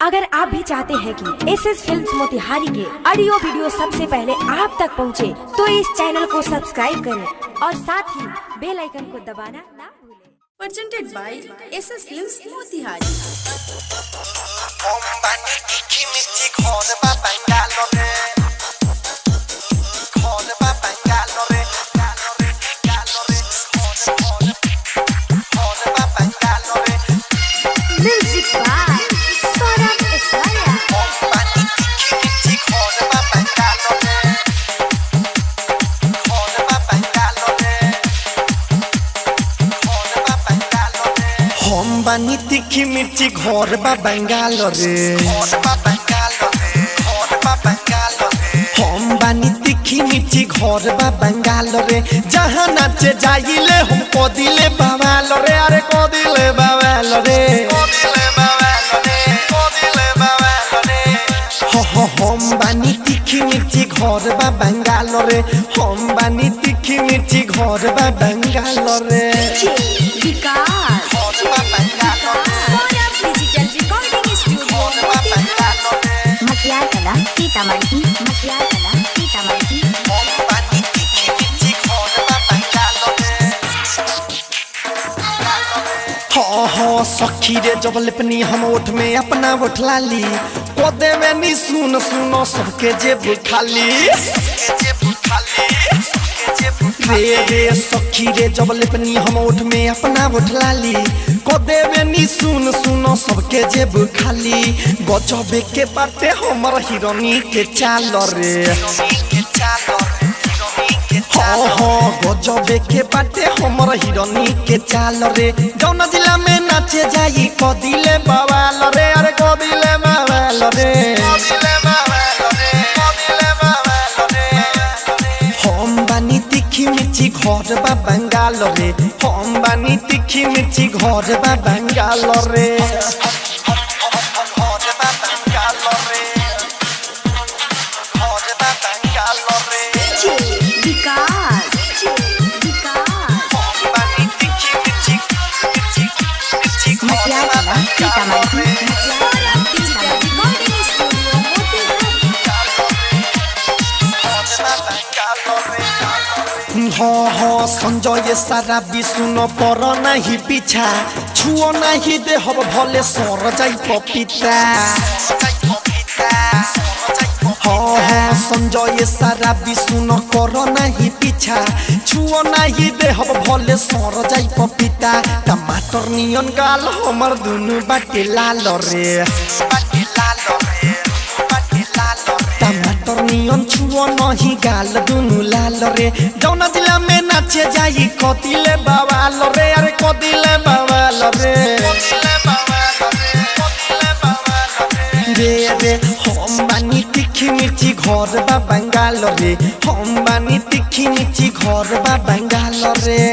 अगर आप भी चाहते हैं कि एसएस फिल्म्स मोतिहारी के ऑडियो वीडियो सबसे पहले आप तक पहुंचे, तो इस चैनल को सब्सक्राइब करें और साथ ही बेल आइकन को दबाना ना भूलें। Presented by SS Films Motihari। Music by Saurabh एसवाया। हम बानी तीखी मिर्ची घर बा बंगाल रे। हम बानी तीखी मिर्ची घर बा बंगाल रे। जहाँ नाचे जाइले हम को दिले बवाल रे। अरे को दिले बवाल रे। हम बानी तीखी मिर्ची घर बा बंगाल रे। हम बानी तीखी मिर्ची घर बा बंगाल रे। विकास सौरभ डिजिटल रिकॉर्डिंग स्टूडियो मटियार कला सीतामढ़ी। मटियार कला सीतामढ़ी। हाँ सखी रे जब लेपनी हम ओठ में अपना ओठ लाली पौधे में नी सुन सुनो सबके जेब खाली रे रे सखी रे जब लेपनी हम ओठ में अपना ओठ लाली कोदे में नी सुन सुनो सबके जेब खाली गजबे के बाटे हमर हिरोनी के चाल रे। हाँ हाँ गजबे के बाटे हमर हिरोनी के चाल रे। जौना जिला में नाचे जाई को दिले बवाल रे। अरे को दिले बवाल रे। हम बानी तीखी मिर्ची घर बा बंगाल रे। हम बानी तीखी मिर्ची घर बा बंगाल रे। मटियार कला Sitamarhi. Saurabh digital recording studio Motihari. हाँ हाँ संजय सारा विष्णु पर नहीं पीछा छुओ नहीं दे हब भले सर जाई पपीता। हाँ हाँ संजय सारा विष्णु कर नहीं पीछा छुओ नहीं दे हब भले सर जाई पपीता। टमाटर नियन गाल हमर दुनु बाटे लाल रे। टमाटर नियन छुओ नहीं गाल दुनु लाल रे। जौना जिला में नाचे जाई कदिले बवाल रे। अरे कदिले बवाल रे। रे रे हम बानी तीखी मिर्ची घर बा बंगाल रे। हम बानी तीखी मिर्ची घर बा बंगाल रे।